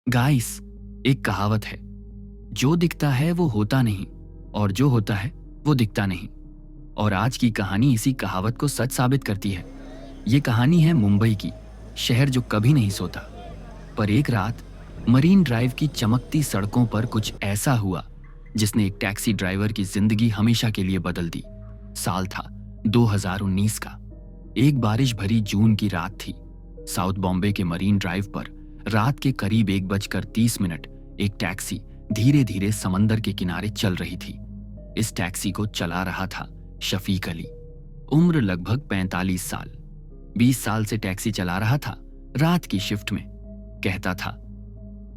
Guys, एक कहावत है, जो दिखता है वो होता नहीं और जो होता है वो दिखता नहीं। और आज की कहानी इसी कहावत को सच साबित करती है। ये कहानी है मुंबई की, शहर जो कभी नहीं सोता। पर एक रात मरीन ड्राइव की चमकती सड़कों पर कुछ ऐसा हुआ जिसने एक टैक्सी ड्राइवर की जिंदगी हमेशा के लिए बदल दी। साल था 2019 का। एक बारिश भरी जून की रात थी। साउथ बॉम्बे के मरीन ड्राइव पर रात के करीब 1:30 एक टैक्सी धीरे धीरे समंदर के किनारे चल रही थी। इस टैक्सी को चला रहा था शफीक अली। उम्र लगभग 45 साल। 20 साल से टैक्सी चला रहा था, रात की शिफ्ट में। कहता था,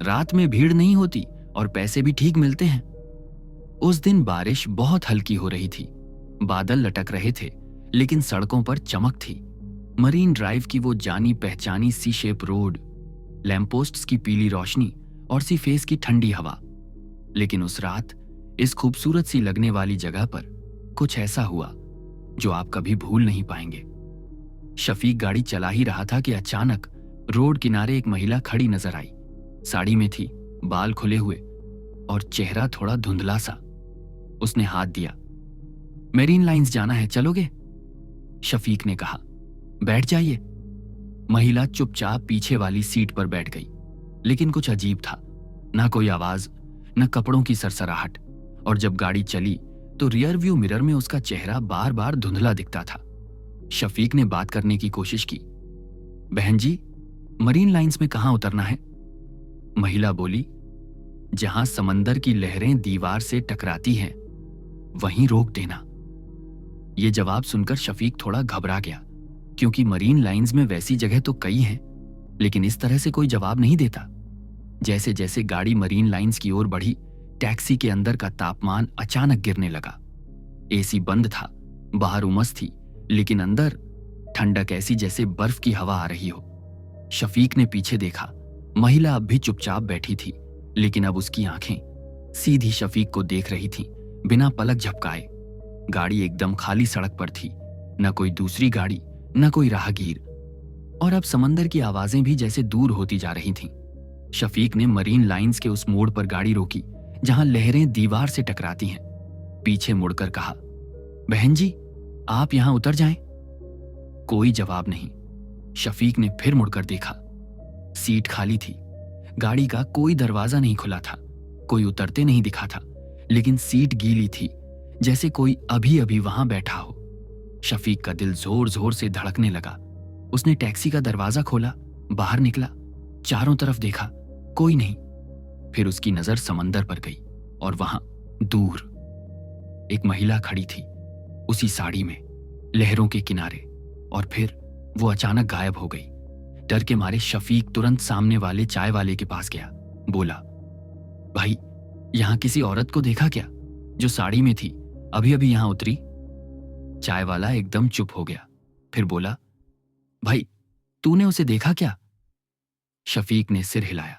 रात में भीड़ नहीं होती और पैसे भी ठीक मिलते हैं। उस दिन बारिश बहुत हल्की हो रही थी। बादल लटक रहे थे, लेकिन सड़कों पर चमक थी। मरीन ड्राइव की वो जानी पहचानी सी शेप रोड, लैंपपोस्ट्स की पीली रोशनी और सी फेस की ठंडी हवा। लेकिन उस रात इस खूबसूरत सी लगने वाली जगह पर कुछ ऐसा हुआ जो आप कभी भूल नहीं पाएंगे। शफीक गाड़ी चला ही रहा था कि अचानक रोड किनारे एक महिला खड़ी नजर आई। साड़ी में थी, बाल खुले हुए और चेहरा थोड़ा धुंधला सा। उसने हाथ दिया। मेरीन लाइंस जाना है, चलोगे? शफीक ने कहा। बैठ जाइए। महिला चुपचाप पीछे वाली सीट पर बैठ गई। लेकिन कुछ अजीब था, ना कोई आवाज, न कपड़ों की सरसराहट। और जब गाड़ी चली तो रियर व्यू मिरर में उसका चेहरा बार बार धुंधला दिखता था। शफीक ने बात करने की कोशिश की। बहन जी, मरीन लाइंस में कहां उतरना है? महिला बोली, जहां समंदर की लहरें दीवार से टकराती हैं वहीं रोक देना। यह जवाब सुनकर शफीक थोड़ा घबरा गया, क्योंकि मरीन लाइंस में वैसी जगह तो कई हैं, लेकिन इस तरह से कोई जवाब नहीं देता। जैसे जैसे गाड़ी मरीन लाइंस की ओर बढ़ी, टैक्सी के अंदर का तापमान अचानक गिरने लगा। एसी बंद था, बाहर उमस थी, लेकिन अंदर ठंडक ऐसी जैसे बर्फ की हवा आ रही हो। शफीक ने पीछे देखा। महिला अब भी चुपचाप बैठी थी, लेकिन अब उसकी आंखें सीधी शफीक को देख रही थीं, बिना पलक झपकाए। गाड़ी एकदम खाली सड़क पर थी, न कोई दूसरी गाड़ी, न कोई राहगीर। और अब समंदर की आवाजें भी जैसे दूर होती जा रही थीं। शफीक ने मरीन लाइंस के उस मोड़ पर गाड़ी रोकी जहां लहरें दीवार से टकराती हैं। पीछे मुड़कर कहा, बहन जी, आप यहां उतर जाएं। कोई जवाब नहीं। शफीक ने फिर मुड़कर देखा। सीट खाली थी। गाड़ी का कोई दरवाजा नहीं खुला था, कोई उतरते नहीं दिखा था, लेकिन सीट गीली थी, जैसे कोई अभी अभी वहां बैठा हो। शफीक का दिल जोर जोर से धड़कने लगा। उसने टैक्सी का दरवाजा खोला, बाहर निकला, चारों तरफ देखा, कोई नहीं। फिर उसकी नजर समंदर पर गई और वहां दूर एक महिला खड़ी थी, उसी साड़ी में, लहरों के किनारे। और फिर वो अचानक गायब हो गई। डर के मारे शफीक तुरंत सामने वाले चाय वाले के पास गया। बोला, भाई, यहां किसी औरत को देखा क्या जो साड़ी में थी, अभी अभी यहां उतरी? चाय वाला एकदम चुप हो गया। फिर बोला, भाई, तूने उसे देखा क्या? शफीक ने सिर हिलाया।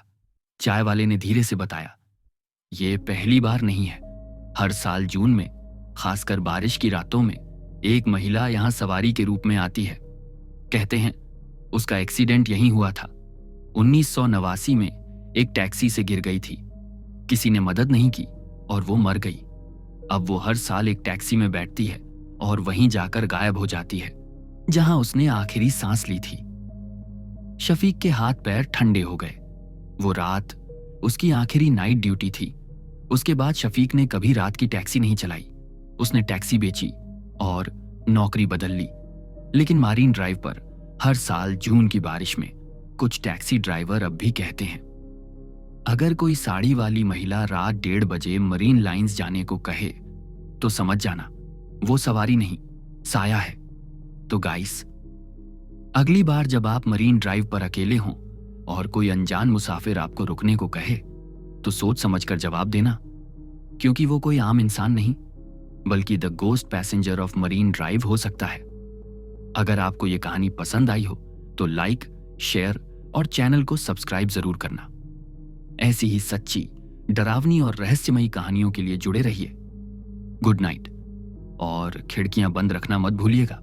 चाय वाले ने धीरे से बताया, ये पहली बार नहीं है। हर साल जून में, खासकर बारिश की रातों में, एक महिला यहां सवारी के रूप में आती है। कहते हैं उसका एक्सीडेंट यहीं हुआ था। 1989 में एक टैक्सी से गिर गई थी। किसी ने मदद नहीं की और वो मर गई। अब वो हर साल एक टैक्सी में बैठती है और वहीं जाकर गायब हो जाती है जहां उसने आखिरी सांस ली थी। शफीक के हाथ पैर ठंडे हो गए। वो रात उसकी आखिरी नाइट ड्यूटी थी। उसके बाद शफीक ने कभी रात की टैक्सी नहीं चलाई। उसने टैक्सी बेची और नौकरी बदल ली। लेकिन मरीन ड्राइव पर हर साल जून की बारिश में कुछ टैक्सी ड्राइवर अब भी कहते हैं, अगर कोई साड़ी वाली महिला रात 1:30 बजे मरीन लाइंस जाने को कहे तो समझ जाना वो सवारी नहीं, साया है। तो गाइस, अगली बार जब आप मरीन ड्राइव पर अकेले हों और कोई अनजान मुसाफिर आपको रुकने को कहे तो सोच समझकर जवाब देना, क्योंकि वो कोई आम इंसान नहीं, बल्कि the ghost passenger of marine drive हो सकता है। अगर आपको ये कहानी पसंद आई हो तो लाइक, शेयर और चैनल को सब्सक्राइब जरूर करना। ऐसी ही सच्ची, डरावनी और रहस्यमयी कहानियों के लिए जुड़े रहिए। गुड नाइट और खिड़कियां बंद रखना मत भूलिएगा।